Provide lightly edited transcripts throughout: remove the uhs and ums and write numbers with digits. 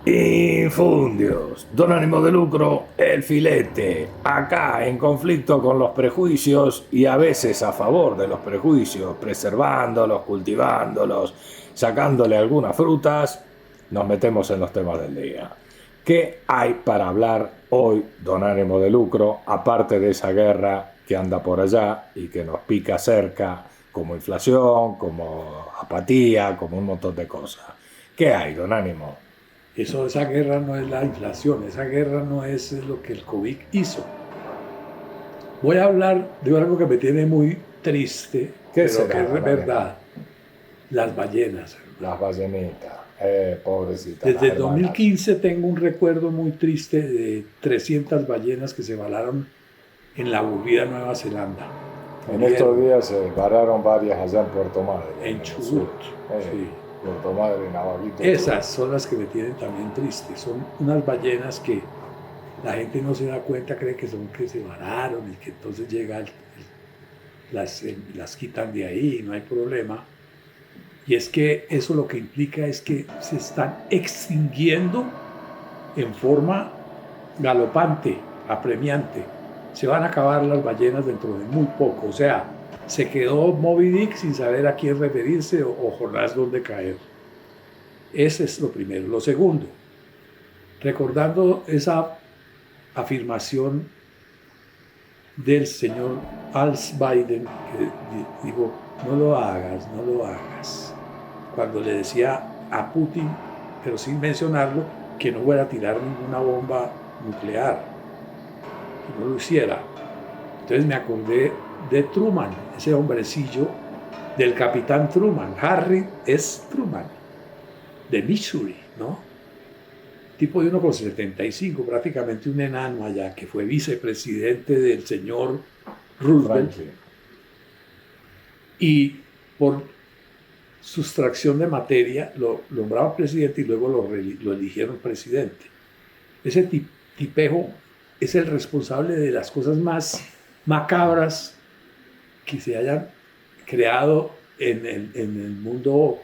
Infundios, don ánimo de lucro, el filete, acá en conflicto con los prejuicios y a veces a favor de los prejuicios, preservándolos, cultivándolos, sacándole algunas frutas, nos metemos en los temas del día. ¿Qué hay para hablar hoy, don ánimo de lucro, aparte de esa guerra que anda por allá y que nos pica cerca, como inflación, como apatía, como un montón de cosas? ¿Qué hay, don ánimo? Esa guerra no es la inflación, esa guerra no es lo que el COVID hizo. Voy a hablar de algo que me tiene muy triste, ¿Qué pero será, que es don verdad. Las ballenas. Las ballenitas, pobrecita. Desde el 2015 tengo un recuerdo muy triste de 300 ballenas que se valaron en la aburrida Nueva Zelanda. En estos días se vararon varias allá en Puerto Madre. En Chubut. Sí. Puerto Madre, Navajito. Esas son las que me tienen también triste. Son unas ballenas que la gente no se da cuenta, cree que son que se vararon y que entonces llega las quitan de ahí, no hay problema. Y es que eso lo que implica es que se están extinguiendo en forma galopante, apremiante. Se van a acabar las ballenas dentro de muy poco. O sea, se quedó Moby Dick sin saber a quién referirse o Jonás dónde caer. Ese es lo primero. Lo segundo, recordando esa afirmación del señor Als Biden, que dijo, no lo hagas, no lo hagas. Cuando le decía a Putin, pero sin mencionarlo, que no fuera a tirar ninguna bomba nuclear, que no lo hiciera. Entonces me acordé de Truman, ese hombrecillo del capitán Truman, Harry S. Truman, de Missouri, ¿no? Tipo de 1,75, prácticamente un enano allá, que fue vicepresidente del señor Roosevelt. Franklin. Y por sustracción de materia lo nombraron presidente y luego lo eligieron presidente. Ese tipejo es el responsable de las cosas más macabras que se hayan creado en el mundo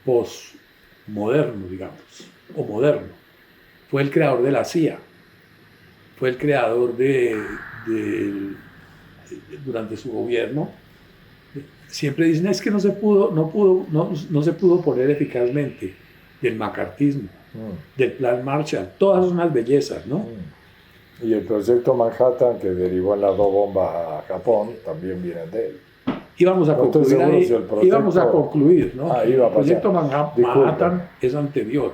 postmoderno, digamos, o moderno. Fue el creador de la CIA, fue el creador durante su gobierno. Siempre dicen, es que no se pudo poner eficazmente del macartismo, del plan Marshall, todas son unas bellezas, ¿no? Y el proyecto Manhattan, que derivó en las dos bombas a Japón, también viene de él. Íbamos a concluir ahí, íbamos a concluir, ¿no? El proyecto Manhattan es anterior.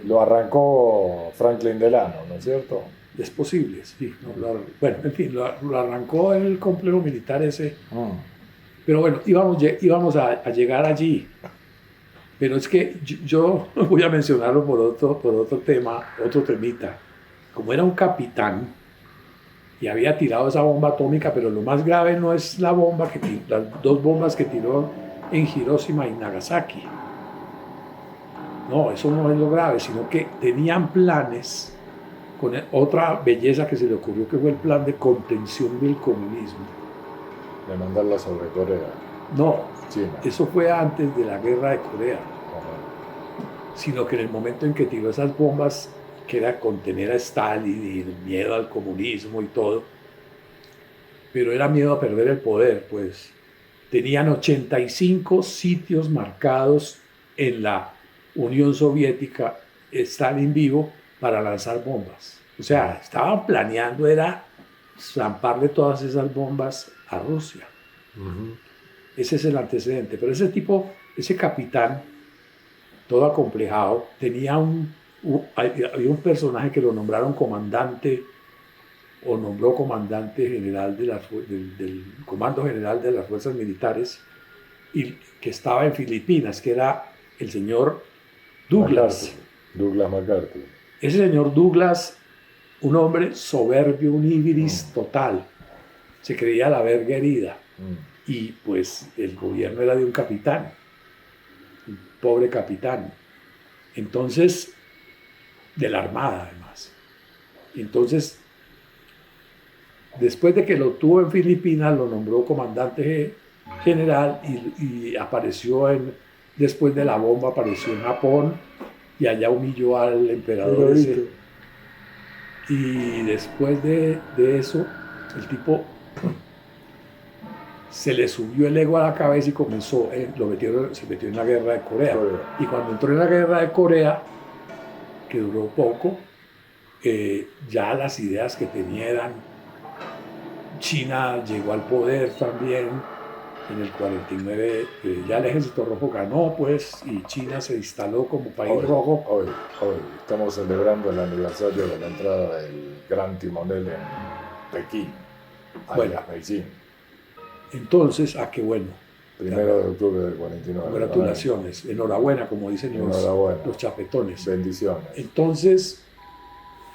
Lo arrancó Franklin Delano, ¿no es cierto? Es posible, sí. No, bueno, en fin, lo arrancó el complejo militar ese. Pero bueno, íbamos a llegar allí. Pero es que yo voy a mencionarlo por otro tema, otro temita. Como era un capitán y había tirado esa bomba atómica, pero lo más grave no es la bomba las dos bombas que tiró en Hiroshima y Nagasaki. No, eso no es lo grave, sino que tenían planes con otra belleza que se le ocurrió, que fue el plan de contención del comunismo. De mandarla sobre Corea. No, China. Eso fue antes de la guerra de Corea. Sino que en el momento en que tiró esas bombas, que era contener a Stalin y el miedo al comunismo y todo, pero era miedo a perder el poder, pues tenían 85 sitios marcados en la Unión Soviética, Stalin vivo, para lanzar bombas. O sea, estaban planeando, era zamparle todas esas bombas a Rusia. Ese es el antecedente. Pero ese capitán, todo acomplejado, había un personaje que lo nombraron comandante o nombró comandante general del Comando General de las Fuerzas Militares, y que estaba en Filipinas, que era el señor Douglas. Douglas MacArthur. Ese señor Douglas, un hombre soberbio, un ibiris total, se creía la verga herida. Y pues el gobierno era de un capitán, un pobre capitán. Entonces, de la Armada además. Entonces, después de que lo tuvo en Filipinas, lo nombró comandante general y apareció después de la bomba, apareció en Japón y allá humilló al emperador ese. Y después de eso, el tipo se le subió el ego a la cabeza y comenzó, se metió en la guerra de Corea. Y cuando entró en la guerra de Corea, que duró poco, ya las ideas que tenía eran, China llegó al poder también, en el 49 ya el Ejército Rojo ganó, pues, y China se instaló como país rojo. Hoy estamos celebrando el aniversario de la entrada del Gran Timonel en Pekín, bueno, Beijing. Entonces, qué bueno. 1 de octubre del 49. Congratulaciones, enhorabuena, como dicen los chapetones. Bendiciones. Entonces,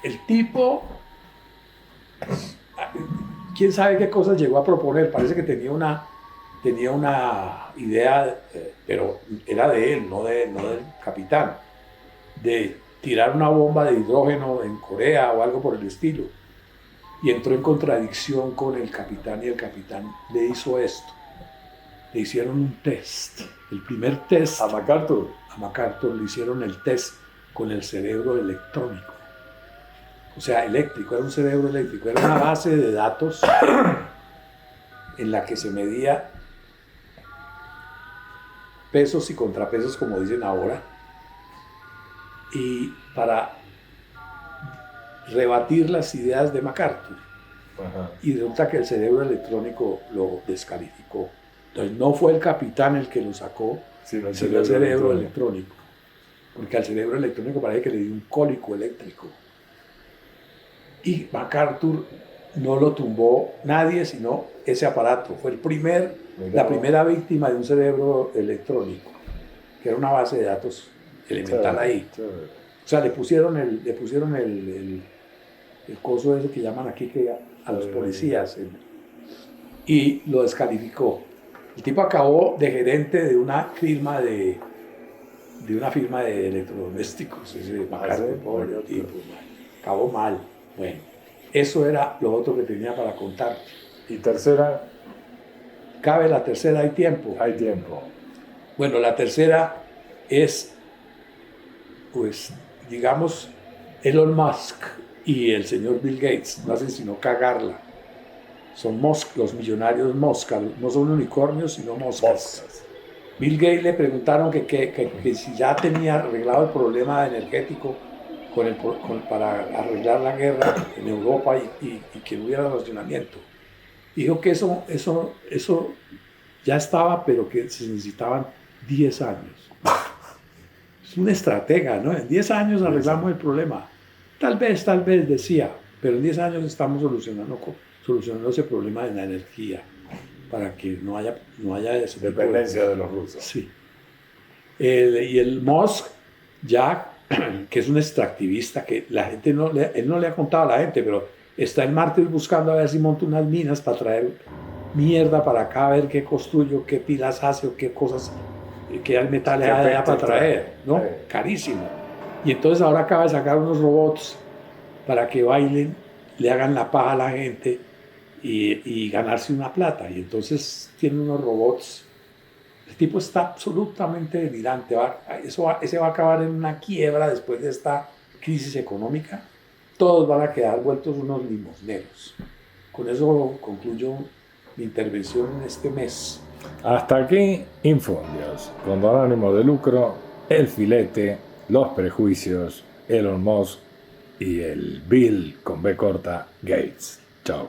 el tipo, quién sabe qué cosas llegó a proponer, parece que tenía una idea, pero era de él, no del capitán, de tirar una bomba de hidrógeno en Corea o algo por el estilo. Y entró en contradicción con el capitán y el capitán le hizo esto. Le hicieron un test. El primer test. ¿A MacArthur? A MacArthur le hicieron el test con el cerebro electrónico. O sea, eléctrico, era un cerebro eléctrico. Era una base de datos en la que se medía pesos y contrapesos, como dicen ahora. Y para rebatir las ideas de MacArthur. Ajá. Y resulta que el cerebro electrónico lo descalificó. Entonces no fue el capitán el que lo sacó, sino el cerebro electrónico. Porque al cerebro electrónico parece que le dio un cólico eléctrico. Y MacArthur no lo tumbó nadie, sino ese aparato. Fue la primera víctima de un cerebro electrónico, que era una base de datos elemental ahí. O sea, le pusieron el coso ese que llaman aquí a los policías y lo descalificó. El tipo acabó de gerente de una firma de electrodomésticos. Ese MacArthur, pobre tipo, acabó mal. Bueno, eso era lo otro que tenía para contar. ¿Y tercera? ¿Cabe la tercera? ¿Hay tiempo? Hay tiempo. Bueno, la tercera es, pues, digamos, Elon Musk y el señor Bill Gates. No hacen sino cagarla. Son los millonarios moscas. No son unicornios, sino moscas. Bill Gates le preguntaron que si ya tenía arreglado el problema energético para arreglar la guerra en Europa y que no hubiera racionamiento. Dijo que eso ya estaba, pero que se necesitaban 10 años. Es una estratega, ¿no? En 10 años arreglamos el problema. Tal vez decía, pero en 10 años estamos solucionando ese problema de la energía para que no haya dependencia de los rusos. Sí. Y el Musk, ya, que es un extractivista, que la gente él no le ha contado a la gente, pero está en Marte buscando a ver si monta unas minas para traer mierda para acá, a ver qué construyo, qué pilas hace o qué cosas, qué metales hay allá para traer, ¿no? Sí. Carísimo. Y entonces ahora acaba de sacar unos robots para que bailen, le hagan la paja a la gente y ganarse una plata. Y entonces tiene unos robots. El tipo está absolutamente delirante. Ese va a acabar en una quiebra después de esta crisis económica. Todos van a quedar vueltos unos limosneros. Con eso concluyo mi intervención en este mes. Hasta aquí Infundios, con don ánimo de lucro, el filete, los prejuicios, Elon Musk y el Bill con B corta Gates. Chao.